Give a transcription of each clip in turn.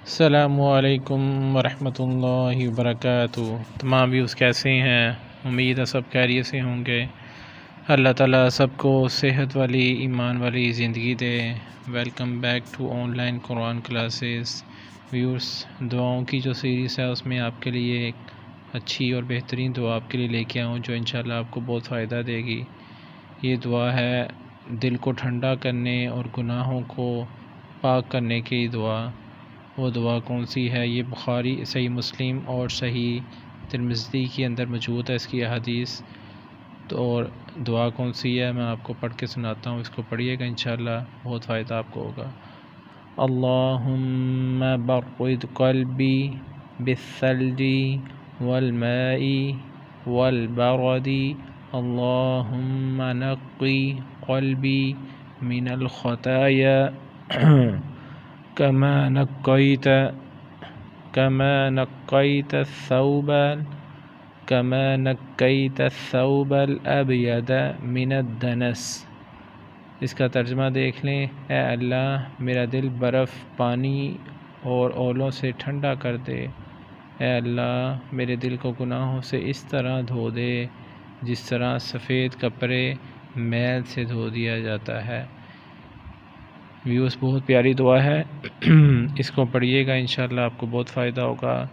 السلام علیکم ورحمۃ اللہ وبرکاتہ۔ تمام ویوز کیسے ہیں؟ امید ہے سب خیریت سے ہوں گے۔ اللہ تعالیٰ سب کو صحت والی ایمان والی زندگی دے۔ Welcome back to online قرآن کلاسز۔ ویورز، دعاؤں کی جو سیریز ہے اس میں آپ کے لیے ایک اچھی اور بہترین دعا آپ کے لیے لے کے آؤں جو انشاءاللہ آپ کو بہت فائدہ دے گی۔ یہ دعا ہے دل کو ٹھنڈا کرنے اور گناہوں کو پاک کرنے کی دعا۔ وہ دعا کون سی ہے؟ یہ بخاری، صحیح مسلم اور صحیح ترمذی کے اندر موجود ہے اس کی احادیث۔ تو اور دعا کون سی ہے میں آپ کو پڑھ کے سناتا ہوں، اس کو پڑھیے گا انشاءاللہ بہت فائدہ آپ کو ہوگا۔ اللہم برد قلبی بالثلج والماء والبرد، اللہم نقی قلبی من الخطایا كما نقيت الثوب الأبيض من الدنس۔ اس کا ترجمہ دیکھ لیں۔ اے اللہ میرا دل برف، پانی اور اولوں سے ٹھنڈا کر دے۔ اے اللہ میرے دل کو گناہوں سے اس طرح دھو دے جس طرح سفید کپڑے میل سے دھو دیا جاتا ہے۔ ویوز، بہت پیاری دعا ہے، اس کو پڑھیے گا انشاءاللہ آپ کو بہت فائدہ ہوگا۔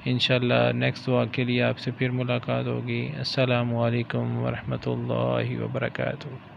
انشاءاللہ نیکسٹ دعا کے لیے آپ سے پھر ملاقات ہوگی۔ السلام علیکم ورحمۃ اللہ وبرکاتہ۔